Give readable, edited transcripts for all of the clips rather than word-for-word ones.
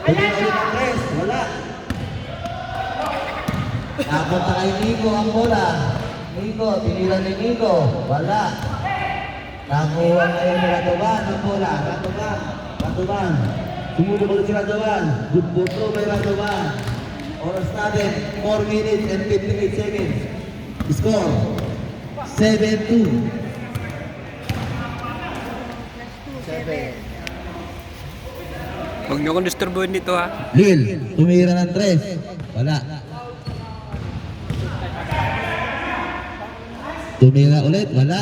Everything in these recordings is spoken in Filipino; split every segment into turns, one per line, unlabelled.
Tumira ulit ang tres. Wala. Napunta kay Nico ang bola. Nico, tinira ni Nico. Wala. Nakuha ngayon ni Radovan ang bola. Radovan. Sumulong ulit si Radovan. Good ball throw by Radovan. Oras natin, 4 minutes and 58 seconds. Score, 7-2.
7.
Huwag niyo akong disturbuhin dito ha.
Lil, tumira ng tres. Wala. Tumira ulit, wala.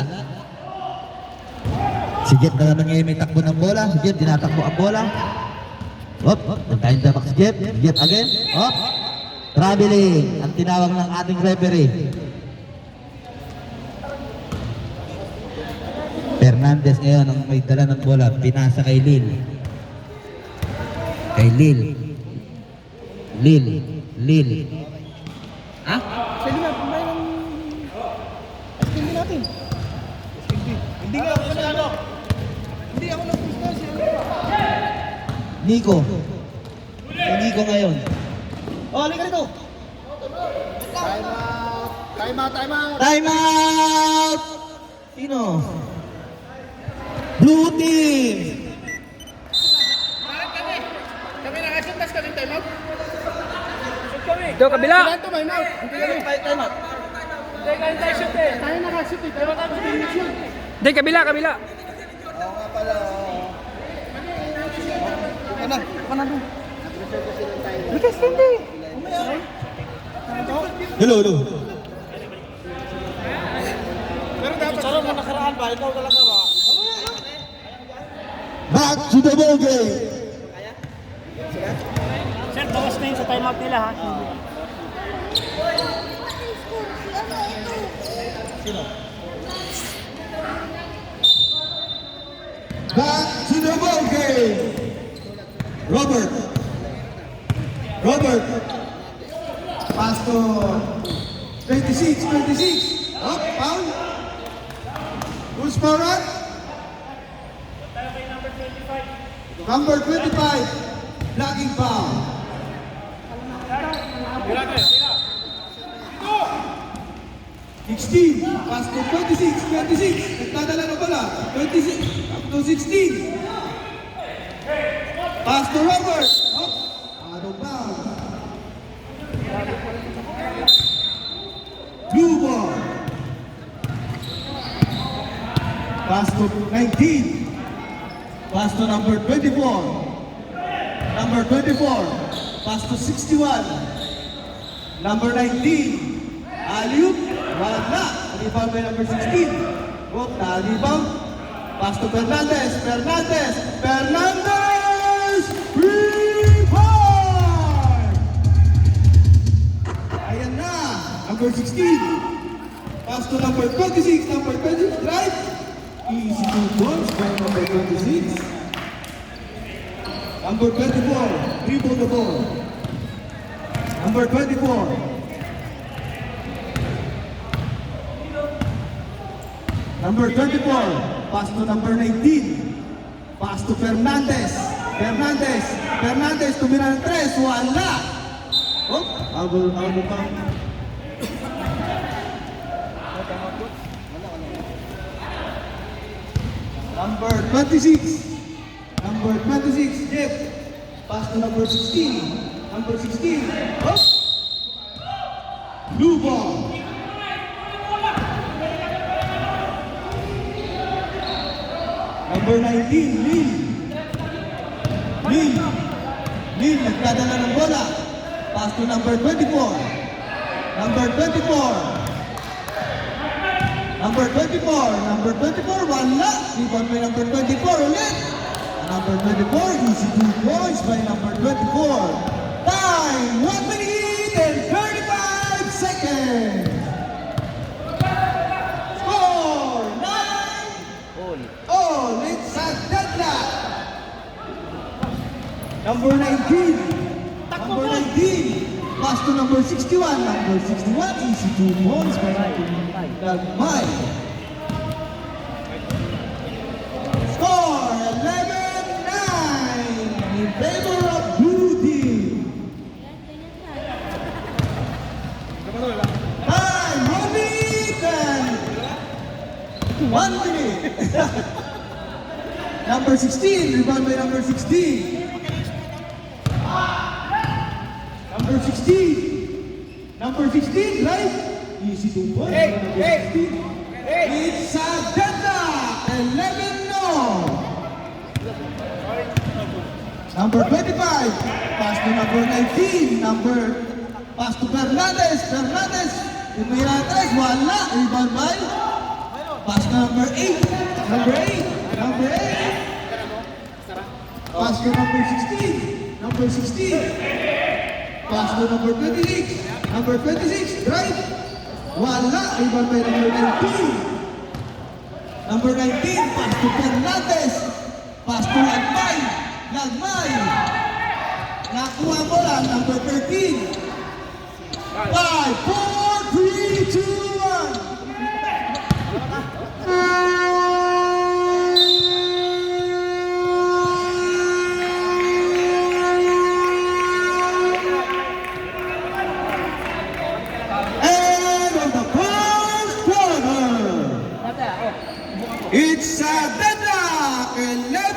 Si Jeff na naman ngayon may takbo ng bola. Si Jeff, tinatakbo ang bola. Hop, nagkain dapat si Jeff. Si Jeff again. Hop. Traveling, ang tinawag ng ating referee. Fernandez ngayon ang may dala ng bola. Pinasa kay Lil. Kay Lil. Lil. Ha?
Pwede na, kumain ng... Hindi natin. Hindi nga ako na ano. Hindi ako na-pusta siya.
Nico. Nico ngayon.
Oh, halika rito. Time out. Time out, time out.
Time out! Sino? Blue team!
Kami nakashoot, tas kami time out. Shoot kami.
Dito, kabila!
Time out. Hindi kami time out. Hindi kami tayo shoot eh. Tayo nakashoot eh. Tayo tayo shoot.
Hindi, kabila!
Oo nga pala. Ano na? Bigas hindi.
Hello.
Pero dapat sarap mo nakaraan ba? Ikaw talaga ba?
Back to the ball game!
Sir, bawas na yun sa time out nila ha.
Back to the ball game! Robert. Pass to 26. Up, foul. Who's for run? Number 25. Blocking foul. 16. Pass to 26. Nagdadala na pala. 26. Up to 16. Pass to Robert. Up. Out of bounds. Blue ball. Pass to 19. Pass to number 24. Number 24. Pass to 61. Number 19. Aliup. Wala. Rebound by number 16. Whoop, na-rebound. Pass to Fernandez. Rebound! Ayan na. Number 16. Pass to number 26. Number 26. Drive. Easy 2 points by number 26. Number 24. Dribble the ball. Number 24. Number 24, pass to number 19. Pass to Fernandez. Tumira ng tres. Wala. Oh, abol pa. Number 26, Jeff. Pass to number 16. Number 16. Oh. Blue ball. Number 19, Lil, nagdadala ng bola. Pass to number 24. Number 24, wala. Rebound by number 24 ulit. Number 24, easy 2 points by number 24. Time, 1 minute and 35 seconds. Score, 9 all. It's a deadlock. Number 19. Pass to number 61. Number 61, easy 2 points by Dagmay. Score, 11-9 in favor of Blue
number 16. Rebound by number 16. Number 16. Number 16, right? Easy to point. Number 16. It's Sadeta. 11 no. Number 25. Pass to number 19. Pass to Fernandez. Fernandez. Emirates. Wala. Rebound by. Pass to number 8. Number 8. Number 8. Pass to number 16. Number 16. Pass to number 26. Number 26. Drive. Wala. Rebound by number 19. Number 19. Pass to Fernandez. Pass to Lagmay. Lagmay. Nakuha mo lang. Number 13. 5, 4, 3, 2, 1. And on the first quarter, it's a deadlock, 11-0.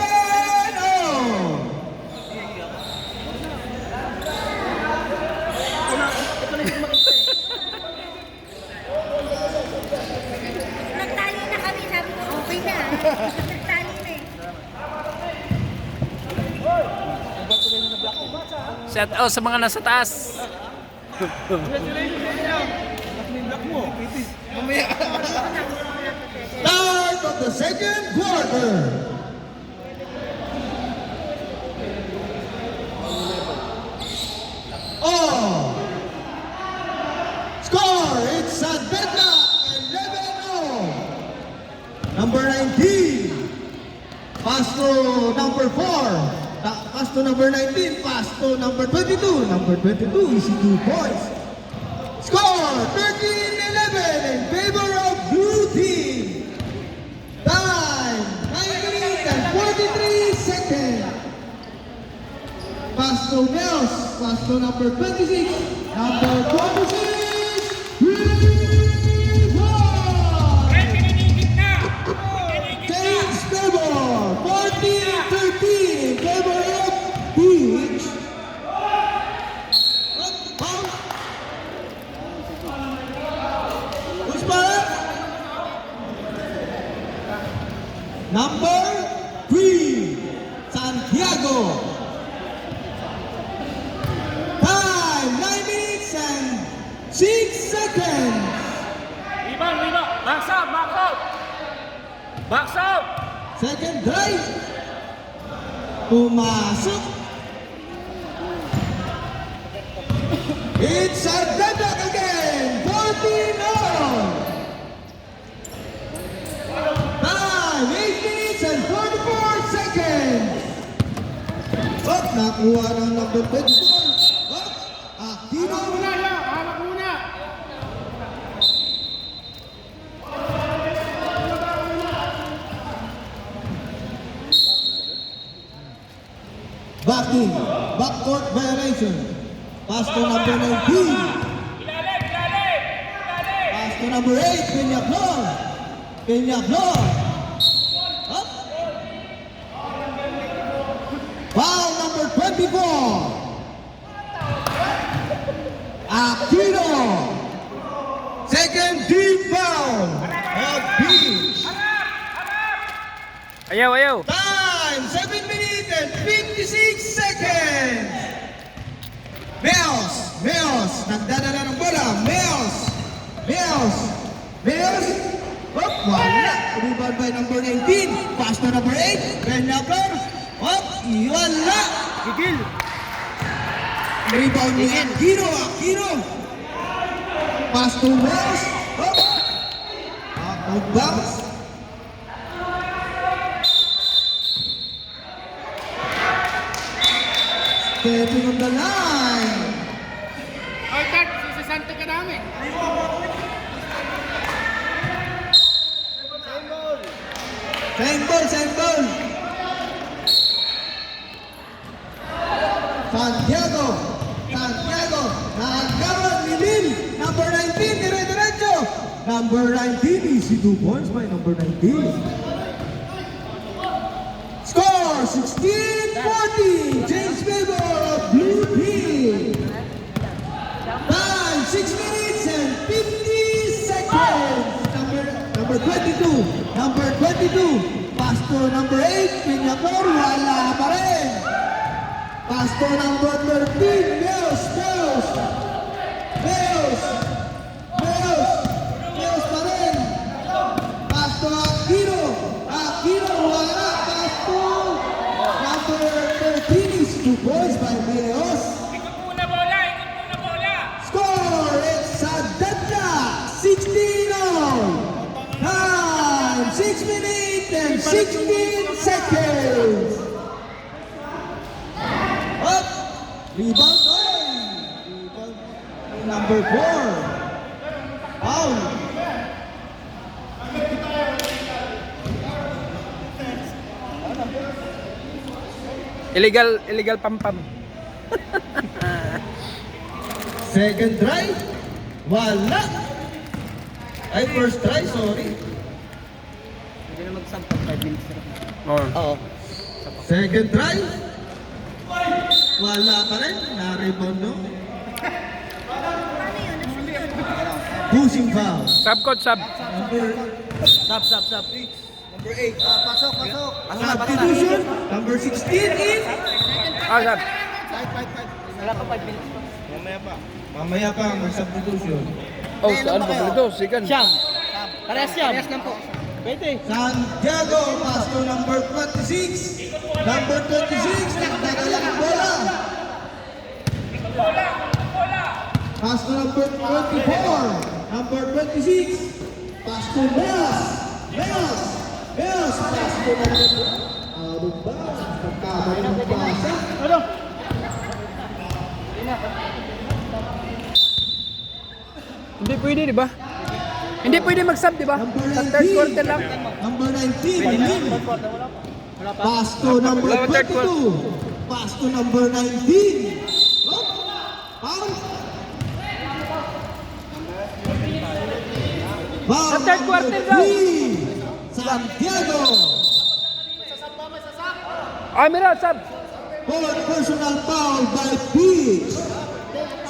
Nagtali na kami, sabi ko, okay na. Nagtali na eh.
Shout out sa mga nasa taas.
Start of the second quarter. Oh! Score! It's a deadlock! 11-0. Number 19. Pass to number 4. Pass to number 19. Pass to number 22. Number 22 is 2 points. Score 13-11 in favor of blue team. Time 9 minutes and 43 seconds. Pass to Mills. Pass to number 26. Number 26. Rebound. Change favor. 14-13 in favor of Beach. Who's back? Number 3, Santiago. Time 9 minutes and 6 seconds.
Rebound. Box out.
Second drive. Pumasok. It's a deadlock again. 14-0. Time 8 minutes and 44 seconds. Up, nakuha ng number 24. Up, Aquino.
Hawak muna.
Backing, backcourt violation. Pass to number 19. Pass to number 8, Peñaflor. Up. Foul number 24. Aquino. Second team foul of Beach.
Ayaw.
Time, 7 minutes and 56 seconds. Mills, nagdadala ng bola. Mills. Up, wala. Rebound by number 19. Pass to number 8. Peñaflor. Up, wala.
Gigil.
Rebound ni Aquino. Pass to Mills. Up. Out of bounds. Stepping on the line.
Oy, Kat, sisasante ka namin.
Same ball. Santiago. Nakagawan ni Lil. Number 19, dire-diretso. Number 19, easy 2 points by number 19. Score! 16-40. James Favor of Blue Team. Time 6 minutes and 50 seconds. Number 22. Number 22. Pass to number 8. Piñacor. Wala pa rin. Pass to number 13. Meos pa rin. Pass to Aquino. Wala. Pass to number 13 is 2 points by Meos. Score! It's a deadlock! 16-all! Time! 6 minutes and 16 seconds! Up! Rebound! Rebound number 4. Foul!
Illegal pampam.
Second try? Wala! Ay, first try, sorry.
Hindi na mag-sub pag 5 minutes na.
Oo.
Second try? Wala pa rin. Na-rebound no? Pushing foul.
Sub coach, sub.
Sub.
Number 8.
Pasok.
Substitution. Number 16 in.
Ah, sub.
Wala pa 5 minutes pa.
Mamaya pa ang substitution.
Oh, saan ba ito? Second.
Siyam. Parehas lang po. Pwede.
Santiago, pass to number 26. Number 26, nagdadala ng bola. Pass to number 24. Number 26, pass to Meos. Pass to number 2. Out of bounds. Pagkamali ng pasa.
Hindi pwede, di ba? Hindi pwede mag-sub, di ba?
Number
Sa third
19.
quarter lang.
Number 19. Pass to number
Wala pa third
22. Pass to number 19. Oh, foul. Foul
Sa third quarter
number
daw.
3. Santiago.
Ah, meron, sub.
Fourth personal foul by Peach.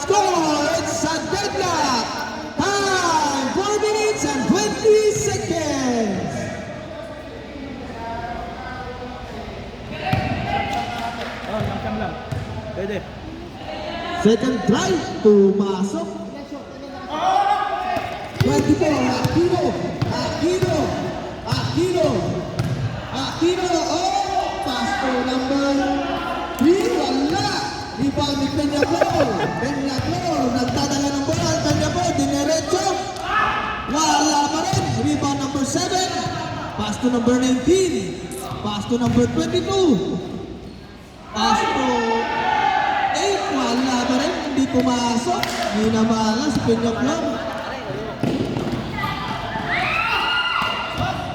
Score! It's a deadlock. Time 4 minutes and 20 seconds.
Pwede.
Second try, pumasok. 24, Aquino, oh, pass to number 3, wala. Rebound ni Peñacor, nagtadala ng bola, Peñacor, dinerecho. Wala pa rin. Rebound number 7, pass to number 19, pass to number 22, pass to 8, wala pa rin, hindi pumasok. Minamala si Peñacor.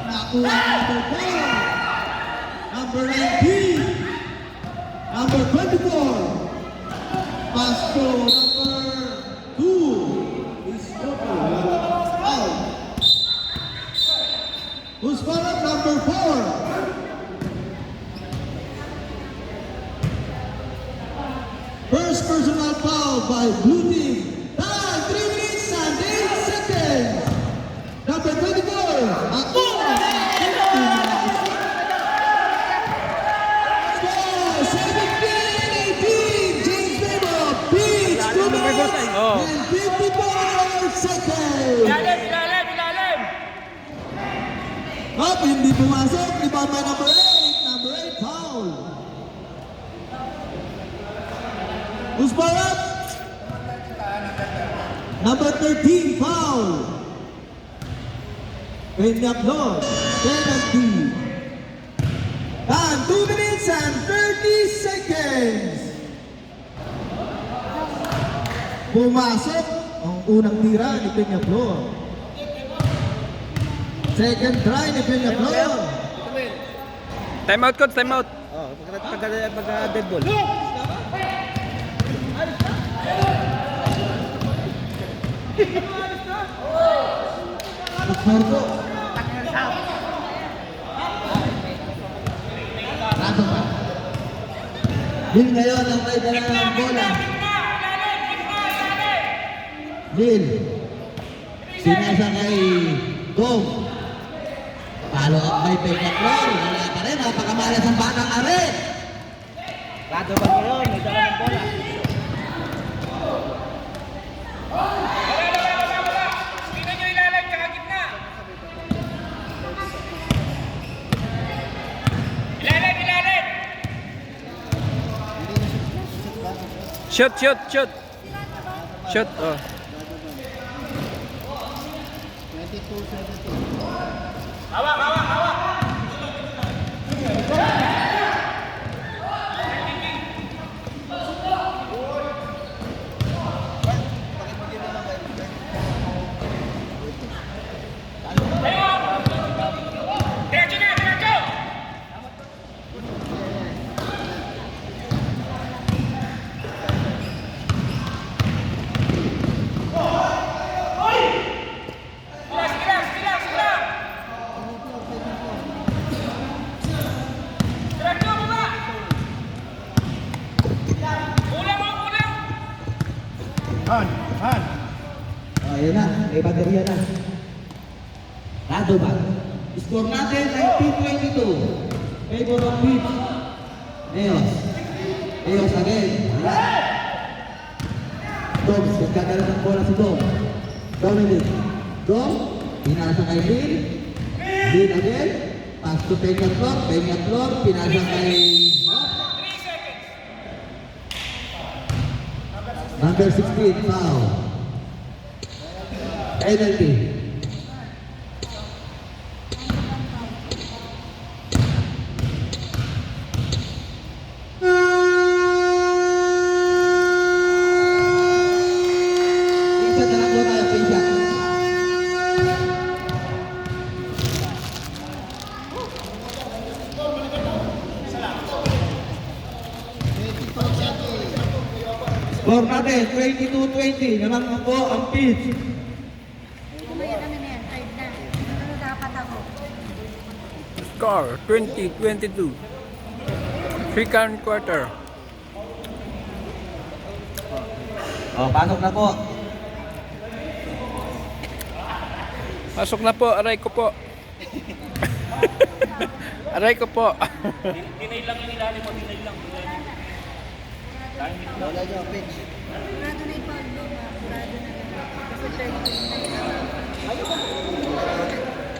Nakuha number 4, number 19, number 24, pass to number 2, is foul. Who's fouled? Number 4. First personal foul by Blue Team. Time 3 minutes and 8 seconds. Number 24. Score 17-18. James Favor beats 2 minutes
Oh.
and 54 seconds.
Ilalim!
Up, hindi pumasok. Rebound by number 8. Number 8 foul. Who's ball up? Number 13 foul. Peñacor, penalty. Time 2 minutes and 30 seconds. Pumasok ang unang tira ni Peñacor. Second try ni Peñacor.
Time out, coach, time out.
Oh, pagka dead ball.
Marco. Rato pa.
Lil ngayon ang may dala ng bola. Lil. Sinasa kay Dong. Palo ang may pagkaklor. Wala pa rin. Napakamalas ang batang are.
Lado ba ngayon? May dala ng bola.
Shoot, shoot, shoot. Shoot, oh.
22-17.
Oh, ayan na. May baterya na. Lado ba? Score natin 19-22. Favor of Beach. Neos. Neos again. Wala. Doms. Magkagala ng bola si Dom. Dominic. Dom. Pinasa kay Lin. Lin again. Pass to Peña Flor. Peña Flor. Pinasa kay... Number 16, foul. Penalty. Pinsa na lang po tayo, pinsa. Score natin, 22-20. Naman po ang pitch.
Kumaya kami na yan, third na. Ano dapat ako?
Score 20-22. Second quarter.
Oh, pasok na po.
Pasok na po, aray ko po. Aray ko po.
Bola dyan, pitch.
Sigurado na yung foul mo, sigurado na yan. Kasi third na yun.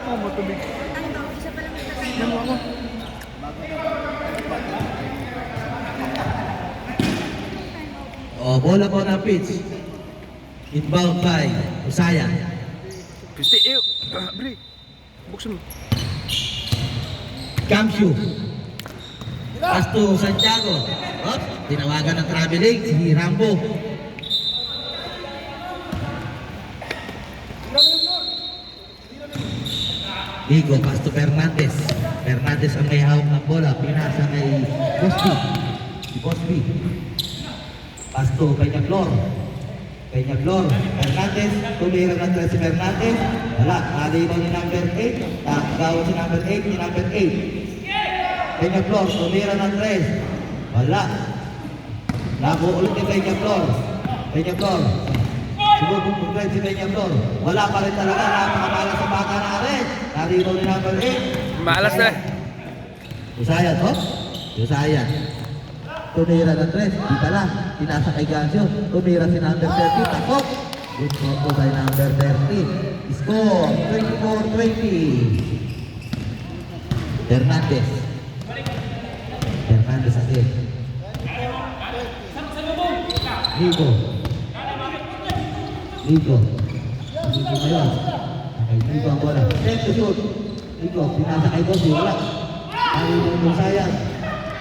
Oh, matubig.
Tango, isa pa lang nagtatango.
Oh, bola po ng pitch. Inbound by Usaya.
Pisti, ew. Bre. Buksan mo.
Kamshu. Pass to Santiago. Oh, tinawagan ng traveling si Rambo. Ligo, pass to Fernandez. Fernandez ang may hawak ng bola. Pinasa kay Bosby. Si Bosby. Pass to Peña Flor. Peña Flor. Fernandez. Tumira ng tres si Fernandez. Wala. Nalibaw ni number 8. Tagaw si number 8 ni number 8. Peña Flor, tumira ng tres. Wala. Naku ulit ni Peña Flor. Peña Flor. Sumubog ng tres si Peña Flor. Wala pa rin talaga. Napakamalas sa baka na rin. Nalibaw ni number 8.
Maalas na.
Usaya to? Usaya. Tumira ng tres. Di pala. Tinasa kay Gancio. Tumira si number 30. Takot. Good score po kay number 30. Score 24-20. Fernandez. Fernandez again. Ligo. Ligo. Ligo ngayon. Okay, Ligo ang bola. Set to shoot. Ligo. Pinasa kay Bosby. Wala. Naligo ng Usayan.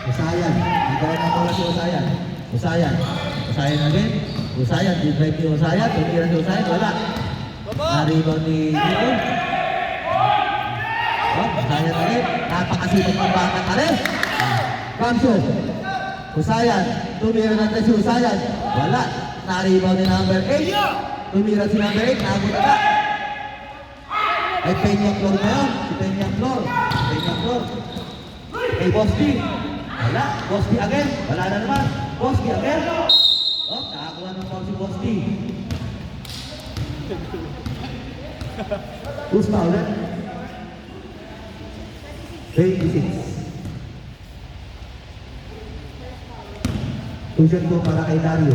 Usayan. Ligo na bola si Usayan. Usayan. Usayan again. Usayan. Di-drive ni Usayan. Tumira si Usayan. Wala. Naligo ni Ligo. Oh, Usayan again. Napakasipag ng bata ka rin. Kamso. Usayan. Tumira natin si Usayan. Wala. Naribaw ni number 8. Tumira si number 8. Nagulat na. Ay Peña Flor na yun. Si Peña Flor. Peña Flor. Kay Bosby. Wala. Bosby again. Wala na naman. Bosby again. Oh, nakakuha ng foul si Bosby. Who's foul ulit? 26. Tuition po para kay Dario.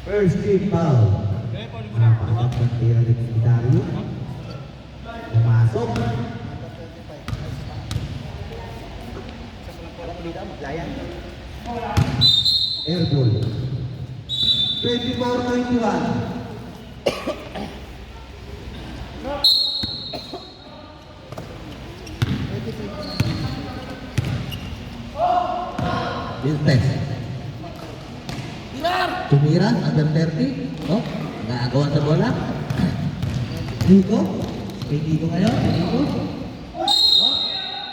First team foul. Napakasap ng tira din si Dario. Pumasok. Airball. 24-21. Wiltes. Tumira, under 30. Oh, nagawa sa bola. Nico. Kay Nico ngayon. Nico.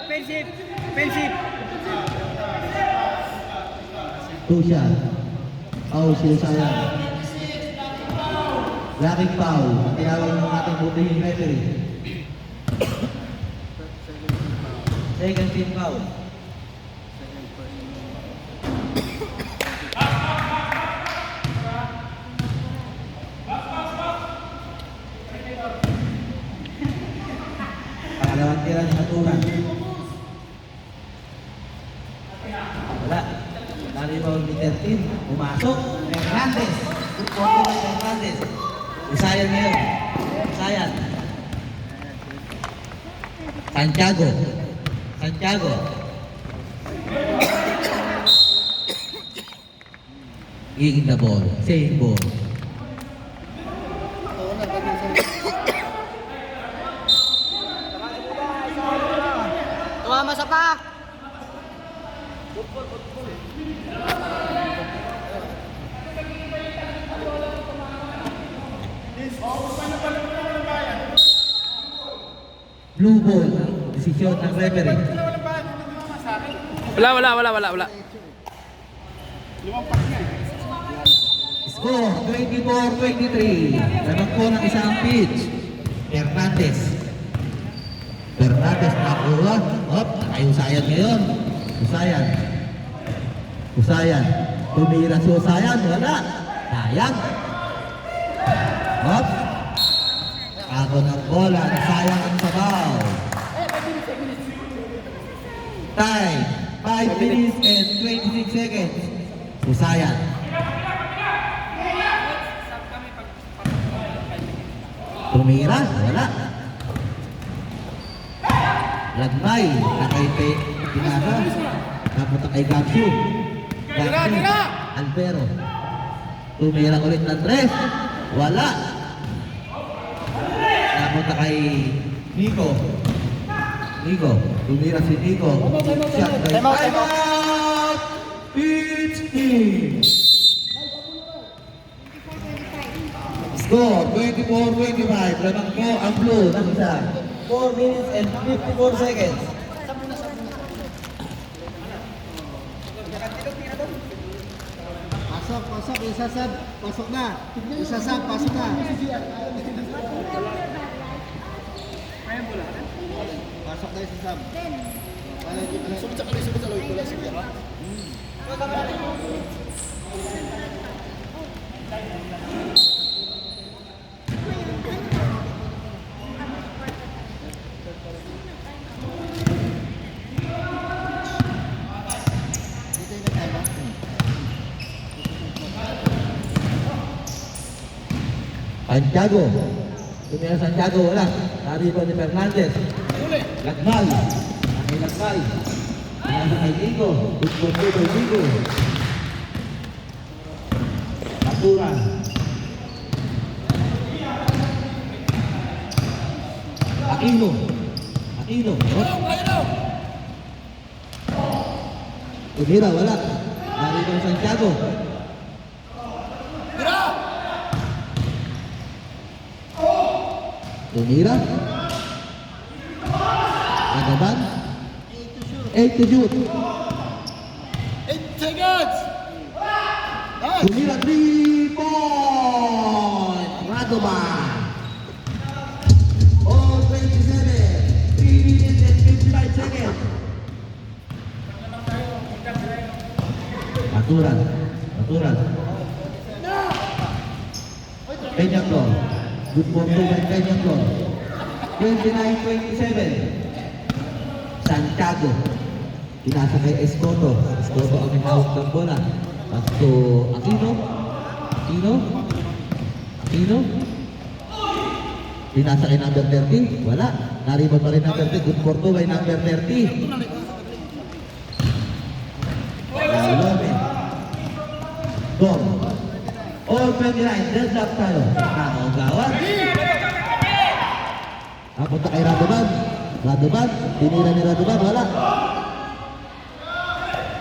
Offensive! Offensive!
Tusha. Foul siya sayang. Laking foul. Ang tinawag ng ating butihing referee. Second team foul. Pangalawang tira ni Maturan. Wala. Naribaw ni 13. Pumasok. Hernandez. Good point by Hernandez. Usayan ngayon. Usayan. Santiago. Santiago. Giging the ball. Same ball.
Tumama sa pa!
Blue ball. Desisyon ng referee.
Wala.
Score 24-23. Lamang po ng isang pitch. Hernandez. Hernandez nakuha. Hop, nakayusayan ngayon. Usayan. Usayan. Tumira si Usayan. Wala. Sayang. Hop. Ako ng bola. Nasayang ang sabaw. Time. 5 minutes and 26 seconds. Usayan. Tumira, wala. Lagmay, nakay kay Pinara. Napunta kay Gapsu. Gapsu, Alvero. Tumira ulit ng tres. Wala. Napunta kay Nico. Nico, tumira si Nico. Shot by
Time out.
Pitch team. Score 24-25. Lamang po ang blue ng isa. 4 minutes and 54 seconds.
Pasok, isasab, pasok na. Isasab, pasok na. Pasok na isasab. Sumit sa loy. Wala siya.
Santiago. Tumira Santiago, wala. Nariba ni Fernandez. Lagmay. Kay Lagmay. Pinasa kay Nico. Good point kay Nico. Maturan. Aquino. Aquino. Tumira, wala. Nariba ni Santiago. Tumira. Nagaban. 8 to shoot.
8 seconds!
Tumira 3 point. Radovan. All 27. 3 minutes and 55 seconds. Natural. Natural. Peña Flor. Good for two by Peña Flor. 29-27. Santiago. Pinasa kay Escoto. Escoto ang may hawak ng bola. Pass to Aquino. Aquino. Aquino. Pinasa kay number 30. Wala. Naribot pa rin number 30. Good for two by number 30. Lome. Go. All 29. Deadlock tayo. Nakagawan. Napunta kay Radovan. Radovan. Tinira ni Radovan. Wala.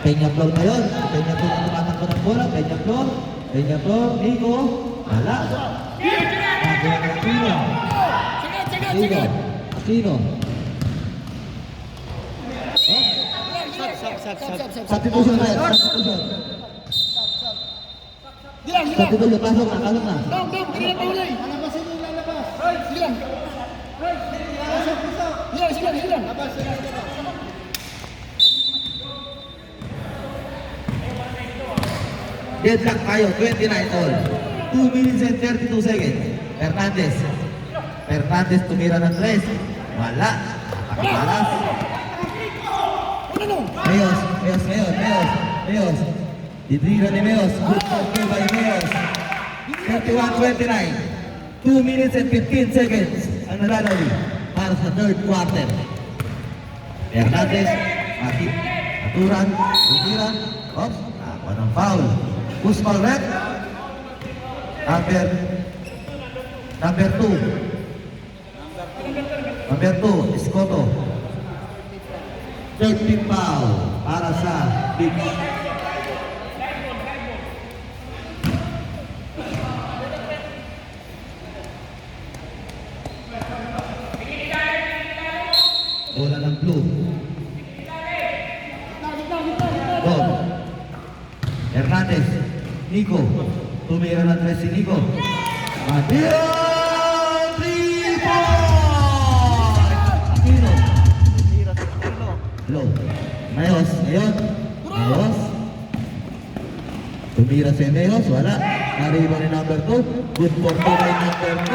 Peña Flor ngayon. Peña Flor ang tumatakbo ng bola. Peña Flor. Peña Flor. Nico. Wala. Nagawa ng Aquino. Aquino. Aquino. Substitution red. Substitution. Substitution. Pasok na. Pasok na. Deadlock tayo, 29 all. 2 minutes and 32 seconds. Fernandez. Fernandez tumira ng 3. Wala. Nakakalas. Meos. Meos ngayon. Meos. Meos. Titira ni Meos. Good for two by Meos. 31-29. 2 minutes and 15 seconds ang nalalawin para sa third quarter. Fernandez. Aturan. Titiran. Oops. Ako ng foul. Usmal red. Number 2. Number 2, Escoto. 13 foul para sa Bigs. Bola ng blue. Go. Hernandez. Nico. Tumira ng 3 si Nico. Adios! 3 points! Aquino. Low. Mayos. Ngayon. Mayos. Tumira si Mayos. Wala. Nariba ni number 2. Good for 2 by number 2.